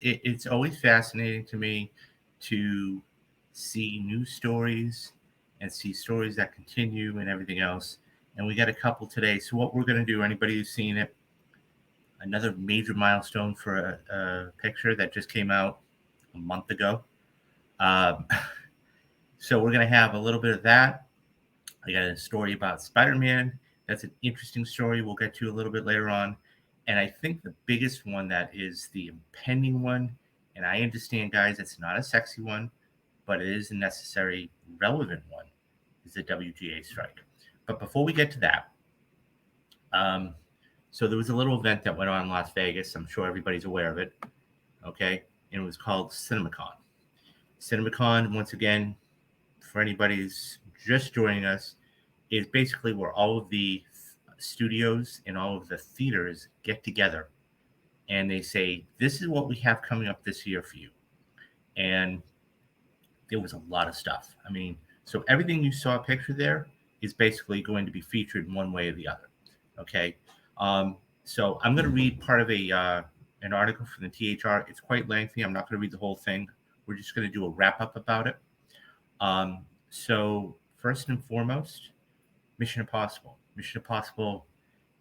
it's always fascinating to me to see news stories and see stories that continue and everything else. And we got a couple today. So what we're going to do, anybody who's seen it, another major milestone for a picture that just came out a month ago. Um, so we're going to have a little bit of that. I got a story about Spider-Man. That's an interesting story we'll get to a little bit later on. And I think the biggest one that is the impending one, and I understand, guys, it's not a sexy one, but it is a necessary, relevant one, is the WGA strike. But before we get to that, um, so there was a little event that went on in Las Vegas. I'm sure everybody's aware of it. Okay. And it was called CinemaCon. CinemaCon, once again, for anybody who's just joining us, is basically where all of the studios and all of the theaters get together and they say, this is what we have coming up this year for you. And there was a lot of stuff. I mean, so everything you saw pictured there is basically going to be featured in one way or the other. Okay. So I'm going to read part of an article from the THR. It's quite lengthy. I'm not going to read the whole thing. We're just going to do a wrap up about it. So first and foremost, Mission Impossible. Mission Impossible,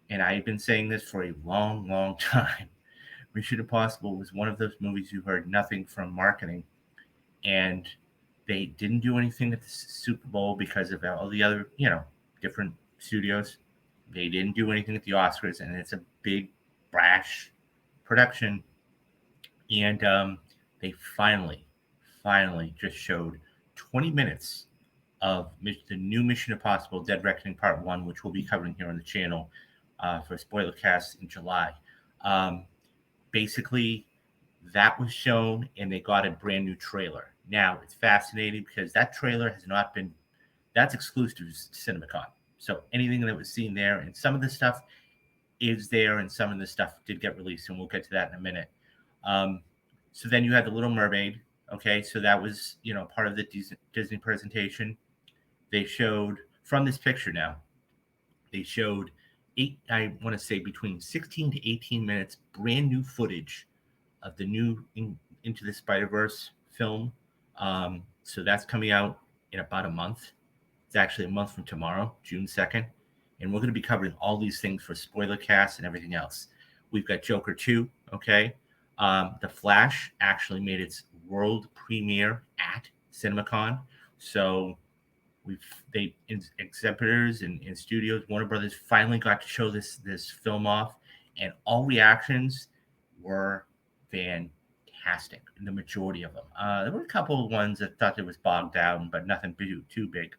and I've been saying this for a long, long time. Mission Impossible was one of those movies you heard nothing from marketing, and they didn't do anything at the Super Bowl because of all the other, different studios. They didn't do anything at the Oscars, and it's a big, brash production. And they finally just showed 20 minutes of the new Mission Impossible Dead Reckoning Part 1, which we'll be covering here on the channel for a spoiler cast in July. Basically, that was shown, and they got a brand new trailer. Now, it's fascinating because that trailer has not been, that's exclusive to CinemaCon. So anything that was seen there, and some of the stuff is there, and some of the stuff did get released, and we'll get to that in a minute. So then you had The Little Mermaid. Okay, so that was, part of the Disney presentation. They showed, from this picture now, they showed between 16 to 18 minutes brand new footage of the new Into the Spider-Verse film. So that's coming out in about a month. It's actually a month from tomorrow, June 2nd. And we're going to be covering all these things for spoiler casts and everything else. We've got Joker 2, okay? The Flash actually made its world premiere at CinemaCon. So exhibitors and studios, Warner Brothers, finally got to show this film off, and all reactions were fantastic. The majority of them. There were a couple of ones that thought it was bogged down, but nothing too big.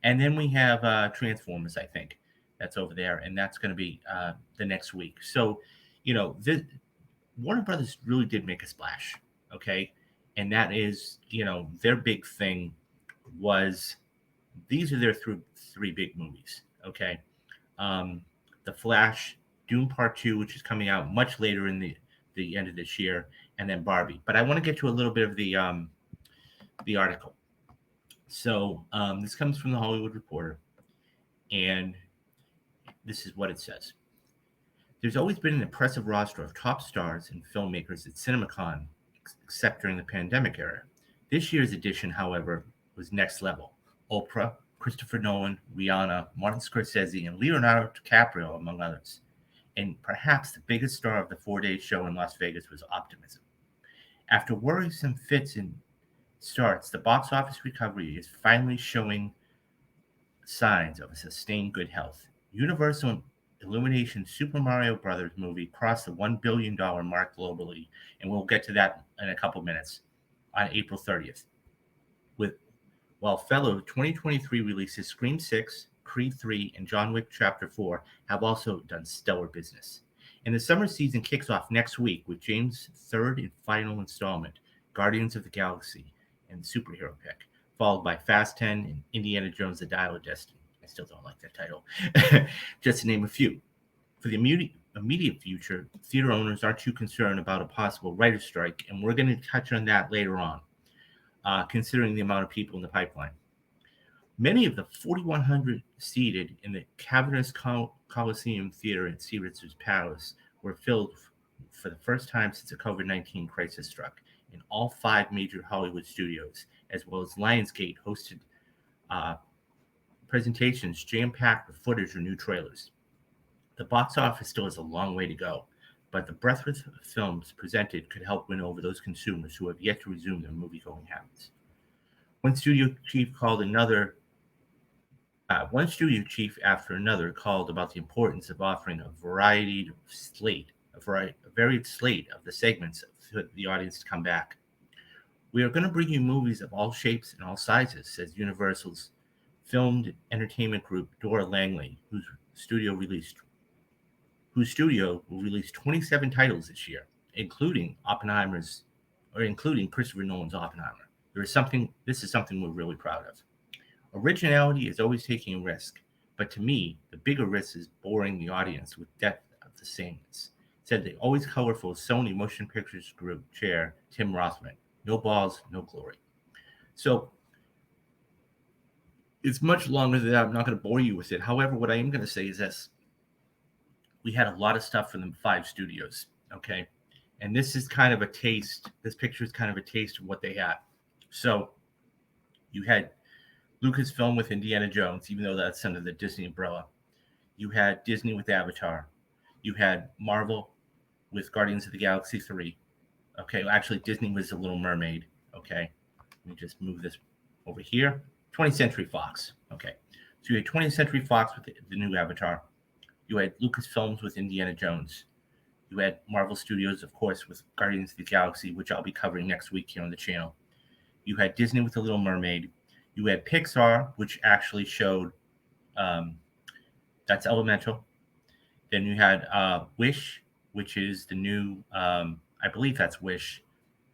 And then we have Transformers, I think, that's over there, and that's going to be the next week. So, Warner Brothers really did make a splash, okay? And that is, their big thing was, these are their three big movies, okay? The Flash, Doom Part 2, which is coming out much later in the end of this year, and then Barbie. But I want to get to a little bit of the article. So this comes from the Hollywood Reporter, and this is what it says. There's always been an impressive roster of top stars and filmmakers at CinemaCon, except during the pandemic era. This year's edition, however, was next level. Oprah, Christopher Nolan, Rihanna, Martin Scorsese, and Leonardo DiCaprio, among others. And perhaps the biggest star of the 4-day show in Las Vegas was optimism. After worrisome fits and starts, the box office recovery is finally showing signs of a sustained good health. Universal Illumination's Super Mario Brothers movie crossed the $1 billion mark globally, and we'll get to that in a couple minutes, on April 30th. While fellow 2023 releases Scream 6, Creed 3, and John Wick Chapter 4 have also done stellar business. And the summer season kicks off next week with James' third and final installment, Guardians of the Galaxy and the superhero pick, followed by Fast 10 and Indiana Jones: The Dial of Destiny. I still don't like that title. Just to name a few. For the immediate future, theater owners aren't too concerned about a possible writer's strike, and we're going to touch on that later on, considering the amount of people in the pipeline. Many of the 4,100 seated in the cavernous Coliseum Theater at Caesar's Palace were filled for the first time since the COVID-19 crisis struck, and all five major Hollywood studios, as well as Lionsgate, hosted uh, presentations jam-packed with footage or new trailers. The box office still has a long way to go, but the breadth of films presented could help win over those consumers who have yet to resume their movie-going habits. One studio chief called another. One studio chief after another called about the importance of offering a varied slate of the segments for the audience to come back. We are going to bring you movies of all shapes and all sizes, says Universal's filmed entertainment group Dora Langley, whose studio will release 27 titles this year, including Christopher Nolan's Oppenheimer. This is something we're really proud of. Originality is always taking a risk, but to me, the bigger risk is boring the audience with depth of the sameness, said the always colorful Sony Motion Pictures Group chair, Tim Rothman. No balls, no glory. So it's much longer than that. I'm not going to bore you with it. However, what I am going to say is this. We had a lot of stuff from the five studios, okay? And this is kind of a taste. This picture is kind of a taste of what they had. So you had Lucasfilm with Indiana Jones, even though that's under the Disney umbrella. You had Disney with Avatar. You had Marvel with Guardians of the Galaxy 3. Okay, well, actually, Disney was The Little Mermaid. Okay, let me just move this over here. 20th Century Fox. Okay, so you had 20th Century Fox with the new Avatar. You had Lucasfilms with Indiana Jones. You had Marvel Studios, of course, with Guardians of the Galaxy, which I'll be covering next week here on the channel. You had Disney with The Little Mermaid. You had Pixar, which actually showed that's Elemental. Then you had Wish, which is the new, I believe that's Wish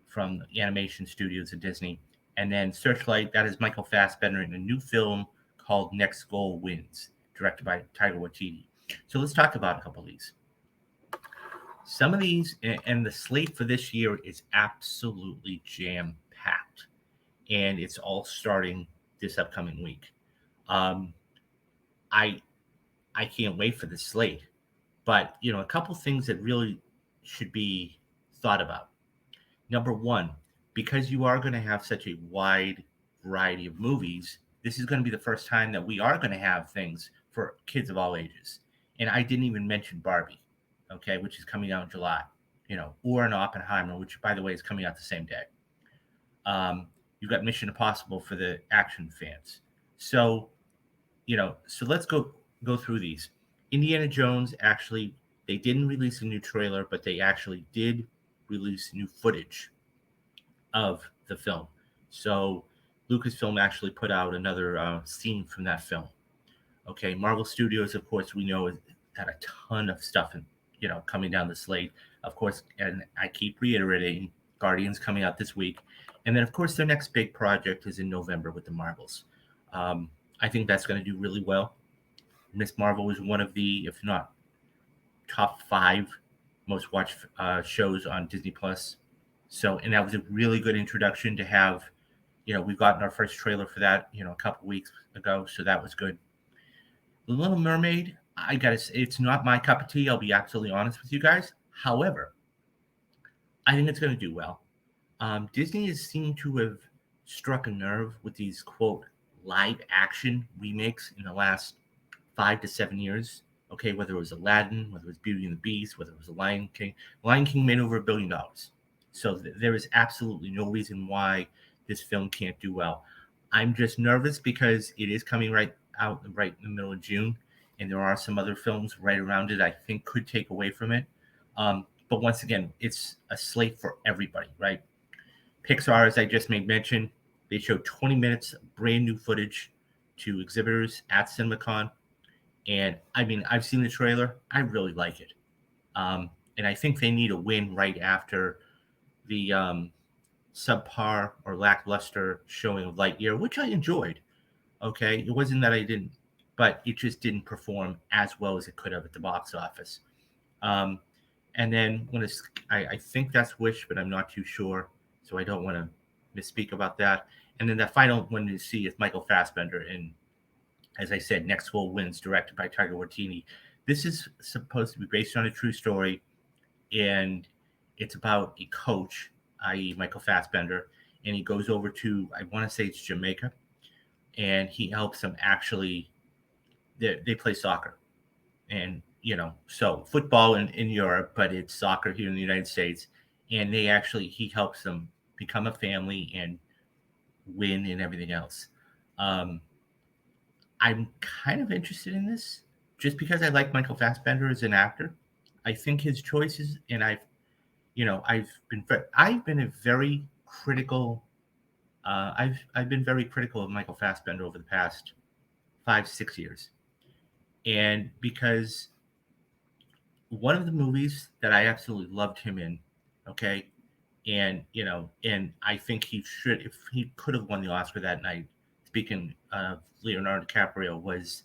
from the animation studios of Disney. And then Searchlight, that is Michael Fassbender in a new film called Next Goal Wins, directed by Taika Waititi. So let's talk about a couple of these. Some of these, and the slate for this year is absolutely jam-packed. And it's all starting this upcoming week. I can't wait for this slate. But, a couple things that really should be thought about. Number one, because you are going to have such a wide variety of movies, this is going to be the first time that we are going to have things for kids of all ages. And I didn't even mention Barbie, okay, which is coming out in July, or an Oppenheimer, which, by the way, is coming out the same day. You've got Mission Impossible for the action fans. So, so let's go through these. Indiana Jones, actually, they didn't release a new trailer, but they actually did release new footage of the film. So Lucasfilm actually put out another scene from that film. Okay, Marvel Studios, of course, we know had a ton of stuff, coming down the slate. Of course, and I keep reiterating, Guardians coming out this week. And then, of course, their next big project is in November with the Marvels. I think that's going to do really well. Miss Marvel was one of the, if not top 5 most watched shows on Disney Plus. So, and that was a really good introduction to have. We've gotten our first trailer for that, a couple weeks ago. So that was good. The Little Mermaid, I gotta say, it's not my cup of tea. I'll be absolutely honest with you guys. However, I think it's going to do well. Disney has seemed to have struck a nerve with these, quote, live action remakes in the last 5 to 7 years. Okay, whether it was Aladdin, whether it was Beauty and the Beast, whether it was The Lion King. Lion King made over $1 billion. So there is absolutely no reason why this film can't do well. I'm just nervous because it is coming right in the middle of June, and there are some other films right around it I think could take away from it. But once again, it's a slate for everybody, right? Pixar, as I just made mention, they showed 20 minutes of brand new footage to exhibitors at CinemaCon. And I mean, I've seen the trailer. I really like it. And I think they need a win right after the subpar or lackluster showing of Lightyear, which I enjoyed. Okay. It wasn't that I didn't, but it just didn't perform as well as it could have at the box office. And then I think that's Wish, but I'm not too sure. So I don't want to misspeak about that. And then the final one to see is Michael Fassbender in, as I said, Next Goal Wins, directed by Taika Waititi. This is supposed to be based on a true story. and it's about a coach, i.e., Michael Fassbender, and he goes over to, I want to say it's Jamaica, and he helps them actually. They play soccer, and so football in Europe, but it's soccer here in the United States, and he helps them become a family and win and everything else. Um, I'm kind of interested in this just because I like Michael Fassbender as an actor. I think his choices, and I've been a very critical. I've been very critical of Michael Fassbender over the past 5 6 years, and because one of the movies that I absolutely loved him in, okay, and I think he should, if he could have won the Oscar that night. Speaking of Leonardo DiCaprio, was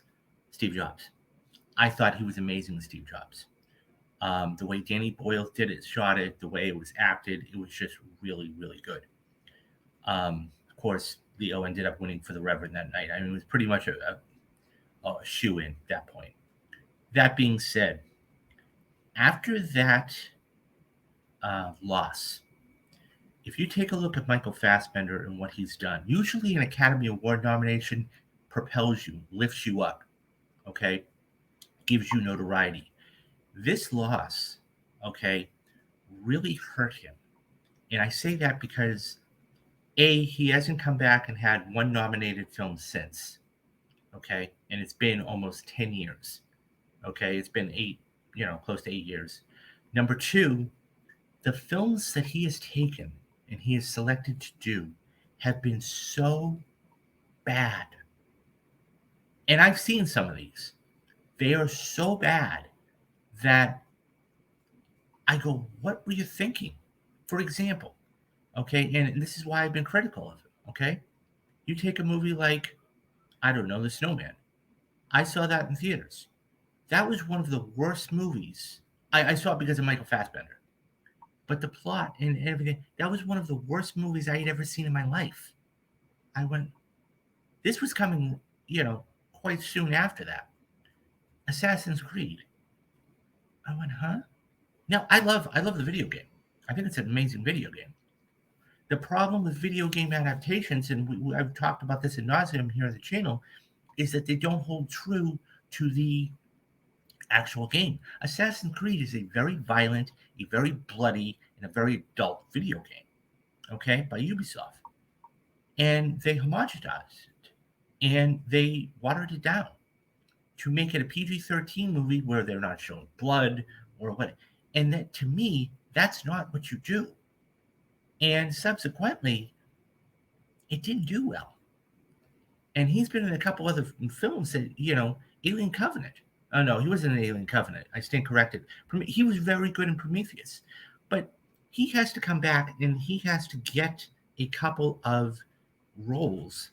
Steve Jobs. I thought he was amazing, Steve Jobs. The way Danny Boyle did it, shot it, the way it was acted, it was just really, really good. Of course, Leo ended up winning for the Reverend that night. I mean, it was pretty much a shoe in at that point. That being said, after that loss, if you take a look at Michael Fassbender and what he's done, usually an Academy Award nomination propels you, lifts you up, okay, gives you notoriety. This loss, okay, really hurt him. And I say that because he hasn't come back and had one nominated film since. Okay. And it's been almost 10 years. Okay. It's been close to 8 years. Number two, the films that he has taken and he is selected to do have been so bad. And I've seen some of these. They are so bad that I go, what were you thinking? For example, okay, and this is why I've been critical of it, okay? You take a movie like, I don't know, The Snowman. I saw that in theaters. That was one of the worst movies. I saw it because of Michael Fassbender. But the plot and everything, that was one of the worst movies I had ever seen in my life. I went, this was coming, quite soon after that. Assassin's Creed. I went, huh? Now I love the video game. I think it's an amazing video game. The problem with video game adaptations, and I've talked about this in nauseam here on the channel, is that they don't hold true to the actual game. Assassin's Creed is a very violent, a very bloody, and a very adult video game, okay, by Ubisoft. And they homogenized it and they watered it down to make it a PG-13 movie where they're not showing blood or what. And that, to me, that's not what you do. And subsequently, it didn't do well. And he's been in a couple other films that, Alien Covenant. Oh, no, he wasn't in Alien Covenant. I stand corrected. He was very good in Prometheus. But he has to come back and he has to get a couple of roles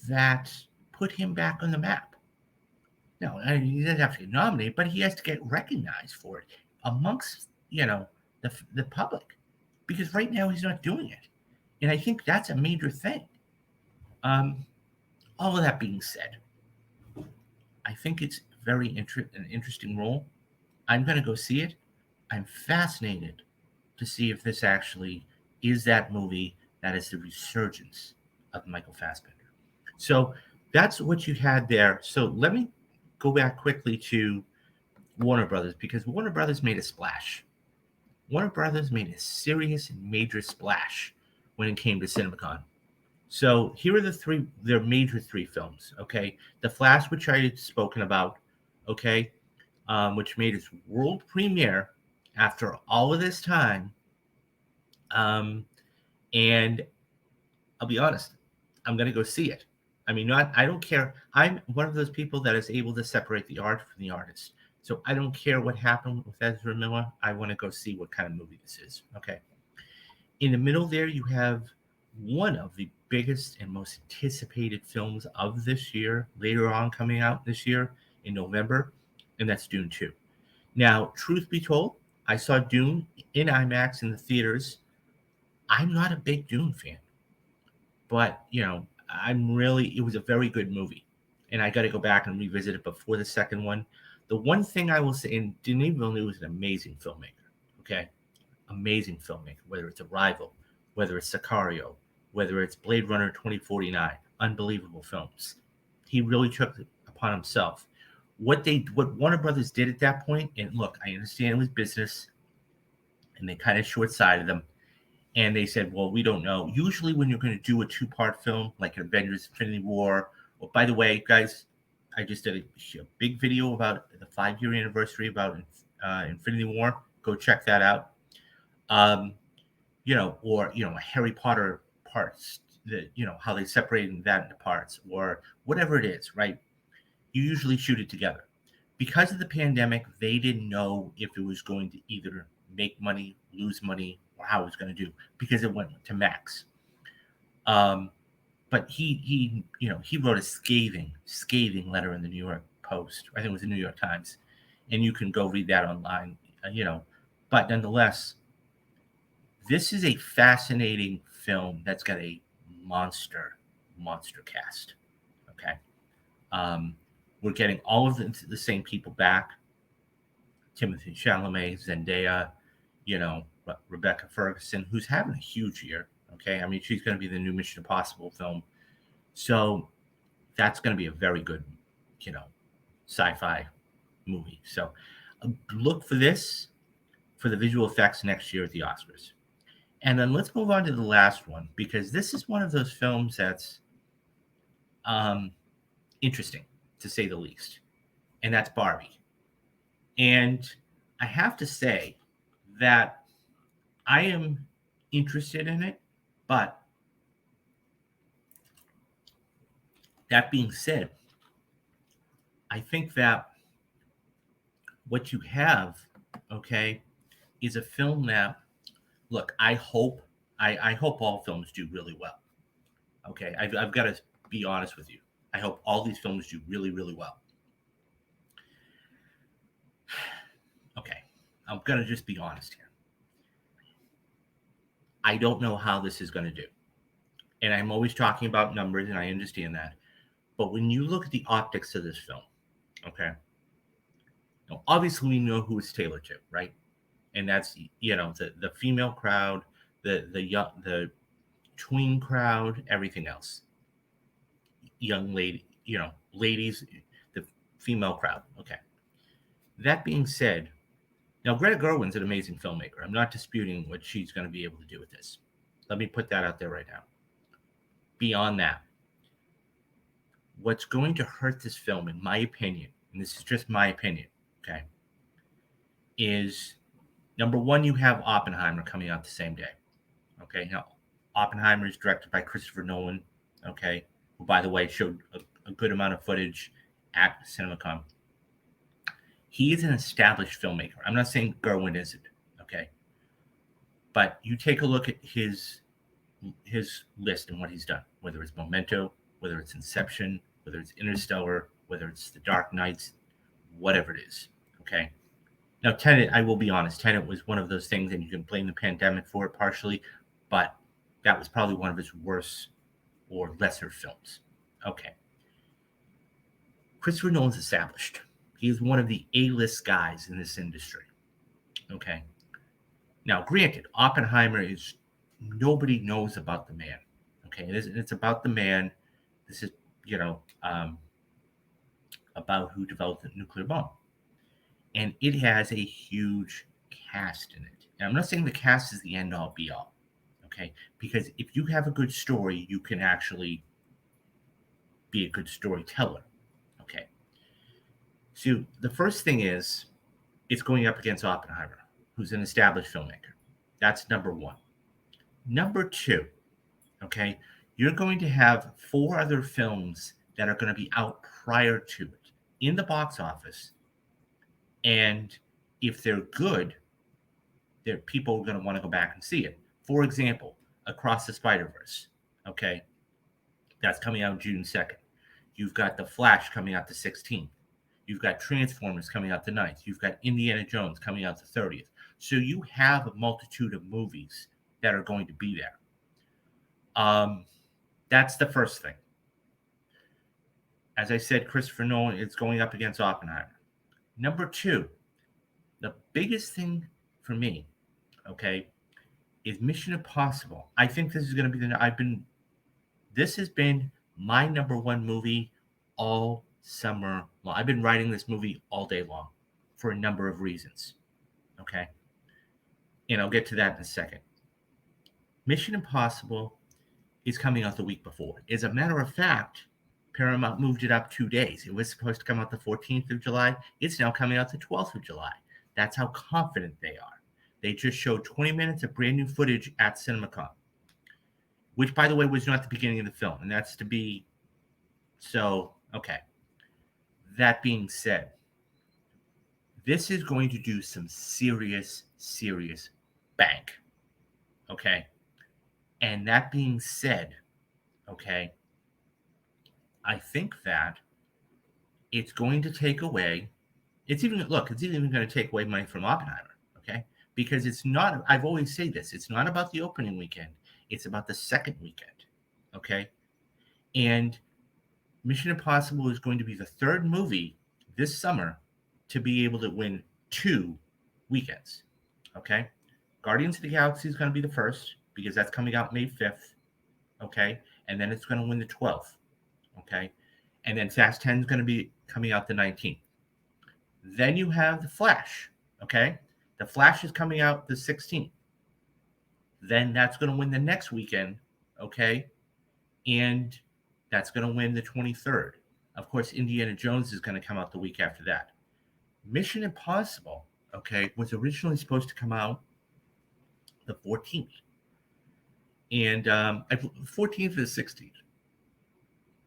that put him back on the map. No, I mean, he doesn't have to get nominated, but he has to get recognized for it amongst, the public. Because right now he's not doing it. And I think that's a major thing. All of that being said, I think it's an interesting role. I'm going to go see it. I'm fascinated to see if this actually is that movie that is the resurgence of Michael Fassbender. So that's what you had there. So let me go back quickly to Warner Brothers, because Warner Brothers made a splash. Warner Brothers made a serious and major splash when it came to CinemaCon. So here are their major three films, okay? The Flash, which I had spoken about, okay, which made its world premiere after all of this time. And I'll be honest, I'm going to go see it. I mean, I don't care. I'm one of those people that is able to separate the art from the artist. So I don't care what happened with Ezra Miller. I want to go see what kind of movie this is. Okay. In the middle there, you have one of the biggest and most anticipated films of this year, later on coming out this year in November, and that's Dune 2. Now, truth be told, I saw Dune in IMAX in the theaters. I'm not a big Dune fan, but, it was a very good movie, and I got to go back and revisit it before the second one. The one thing I will say, and Denis Villeneuve is an amazing filmmaker, Okay, amazing filmmaker. Whether it's Arrival, whether it's Sicario, whether it's Blade Runner 2049, unbelievable films. He really took it upon himself. What Warner Brothers did at that point, and look, I understand it was business, and they kind of short-sighted them, and they said, well, we don't know. Usually when you're going to do a two-part film like Avengers Infinity War, well, by the way, guys, I just did a big video about the 5-year anniversary about Infinity War. Go check that out. Um, or a Harry Potter parts, how they separated that into parts, or whatever it is, right? You usually shoot it together. Because of the pandemic, they didn't know if it was going to either make money, lose money, or how it was going to do, because it went to Max. But he wrote a scathing letter in the New York Post. I think it was the New York Times, and you can go read that online. But nonetheless, this is a fascinating film that's got a monster cast. Okay, we're getting all of the same people back: Timothy Chalamet, Zendaya, Rebecca Ferguson, who's having a huge year. Okay, I mean, she's going to be the new Mission Impossible film, so that's going to be a very good, sci-fi movie. So look for this for the visual effects next year at the Oscars. And then let's move on to the last one, because this is one of those films that's interesting, to say the least, and that's Barbie. And I have to say that I am interested in it, but that being said, I think that what you have, okay, is a film that, look, I hope all films do really well. Okay, I've got to be honest with you. I hope all these films do really, really well. Okay, I'm going to just be honest here. I don't know how this is going to do. And I'm always talking about numbers, and I understand that. But when you look at the optics of this film, okay, now, obviously we know who it's tailored to, right? And that's the female crowd, the tween crowd, everything else. Young lady, ladies, the female crowd. Okay. That being said, now Greta Gerwig's an amazing filmmaker. I'm not disputing what she's going to be able to do with this. Let me put that out there right now. Beyond that, what's going to hurt this film, in my opinion, and this is just my opinion, okay, is number one, you have Oppenheimer coming out the same day. Okay, now Oppenheimer is directed by Christopher Nolan, okay, who, by the way, showed a good amount of footage at CinemaCon. He is an established filmmaker. I'm not saying Gerwig isn't, okay, but you take a look at his list and what he's done, whether it's Memento, whether it's Inception, whether it's Interstellar, whether it's The Dark Knights, whatever it is, okay. Now, Tenet, I will be honest, Tenet was one of those things, and you can blame the pandemic for it partially, but that was probably one of his worst or lesser films. Okay. Christopher Nolan's established. He is one of the A-list guys in this industry. Okay. Now, granted, Oppenheimer is, nobody knows about the man. Okay. It's about the man. This is, about who developed the nuclear bomb. And it has a huge cast in it. And I'm not saying the cast is the end all be all. Okay. Because if you have a good story, you can actually be a good storyteller. Okay. So the first thing is, it's going up against Oppenheimer, who's an established filmmaker. That's number one. Number two, okay, you're going to have 4 other films that are going to be out prior to it in the box office. And if they're good, people are going to want to go back and see it. For example, Across the Spider-Verse, okay, that's coming out June 2nd. You've got The Flash coming out the 16th. You've got Transformers coming out the 9th. You've got Indiana Jones coming out the 30th. So you have a multitude of movies that are going to be there. That's the first thing. As I said, Christopher Nolan is going up against Oppenheimer. Number two, the biggest thing for me okay, is Mission Impossible. I think this is going to be this has been my number one movie all summer long. I've been writing this movie all day long for a number of reasons, okay? And I'll get to that in a second. Mission Impossible is coming out the week before. As a matter of fact, Paramount moved it up 2 days. It was supposed to come out the 14th of July. It's now coming out the 12th of July. That's how confident they are. They just showed 20 minutes of brand new footage at CinemaCon, which, by the way, was not the beginning of the film. And that's to be so, okay. That being said, this is going to do some serious, serious bank. Okay. And that being said, okay, I think that it's going to take away, it's even going to take away money from Oppenheimer, okay? Because it's not, I've always said this, it's not about the opening weekend, it's about the second weekend, okay? And Mission Impossible is going to be the third movie this summer to be able to win 2 weekends, okay? Guardians of the Galaxy is going to be the first because that's coming out May 5th, okay? And then it's going to win the 12th, okay? And then Fast 10 is going to be coming out the 19th. Then you have The Flash, okay? The Flash is coming out the 16th. Then that's going to win the next weekend, okay? And that's going to win the 23rd. Of course, Indiana Jones is going to come out the week after that. Mission Impossible, okay, was originally supposed to come out the 14th. And 14th to the 16th.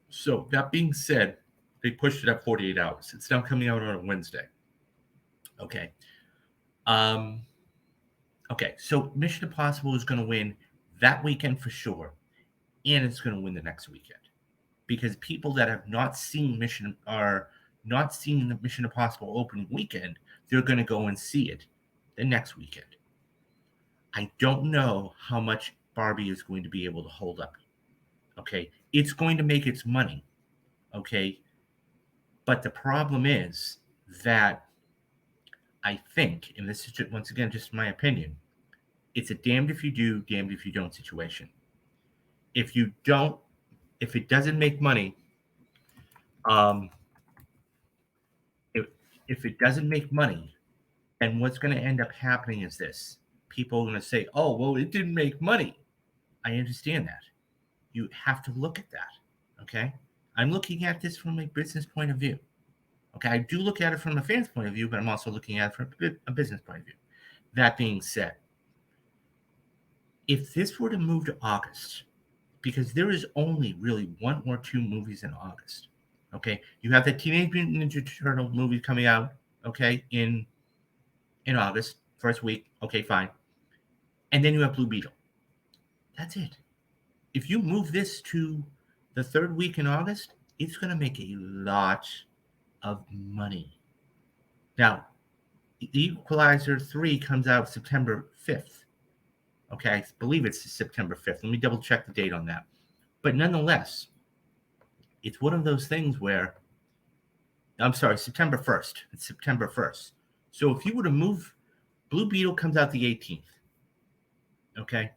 So that being said, they pushed it up 48 hours. It's now coming out on a Wednesday. Okay. Okay, so Mission Impossible is going to win that weekend for sure, and it's going to win the next weekend because people that have not seen the Mission Impossible opening weekend, they're going to go and see it the next weekend. I don't know how much Barbie is going to be able to hold up. Okay, it's going to make its money. Okay, but the problem is that I think, and this is just, once again just my opinion, it's a damned if you do, damned if you don't situation. If it doesn't make money, if it doesn't make money, then what's going to end up happening is this: people are going to say, "Oh, well, it didn't make money." I understand that. You have to look at that. Okay, I'm looking at this from a business point of view. Okay, I do look at it from a fan's point of view, but I'm also looking at it from a business point of view. That being said, if this were to move to August, because there is only really 1 or 2 movies in August, okay? You have the Teenage Mutant Ninja Turtle movie coming out, okay, in August, first week, okay, fine. And then you have Blue Beetle. That's it. If you move this to the third week in August, it's going to make a lot of money. Now, Equalizer 3 comes out September 5th. Okay, I believe it's September 5th. Let me double check the date on that. But nonetheless, it's one of those things where, I'm sorry, September 1st. It's September 1st. So if you were to move, Blue Beetle comes out the 18th. Okay,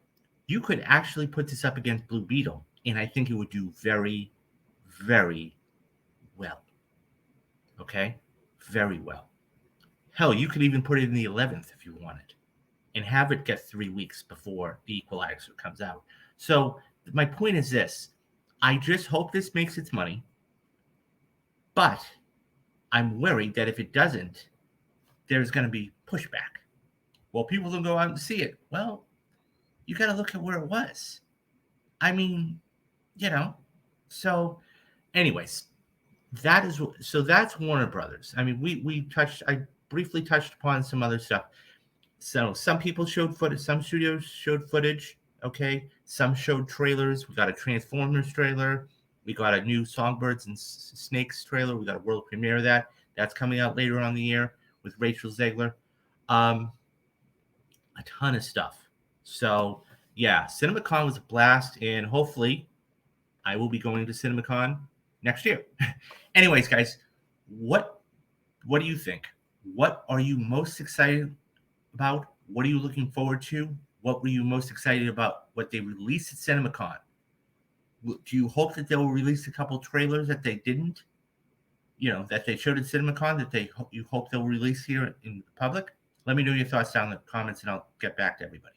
you could actually put this up against Blue Beetle, and I think it would do very, very well. Okay, very well. Hell, you could even put it in the 11th if you wanted, and have it get 3 weeks before the Equalizer comes out. So my point is this: I just hope this makes its money, but I'm worried that if it doesn't, there's going to be pushback. Well, people don't go out and see it. Well, you got to look at where it was. I mean, So, anyways, that's Warner Brothers. I mean, I briefly touched upon some other stuff. So some people showed footage, some studios showed footage, okay? Some showed trailers. We got a Transformers trailer. We got a new Songbirds and Snakes trailer. We got a world premiere of that. That's coming out later on the year with Rachel Zegler. A ton of stuff. So, yeah, CinemaCon was a blast, and hopefully I will be going to CinemaCon next year. Anyways, guys, what do you think? What are you most excited about? What are you looking forward to? What were you most excited about? What they released at CinemaCon? Do you hope that they will release a couple trailers that they didn't? That they showed at CinemaCon that you hope they'll release here in the public? Let me know your thoughts down in the comments, and I'll get back to everybody.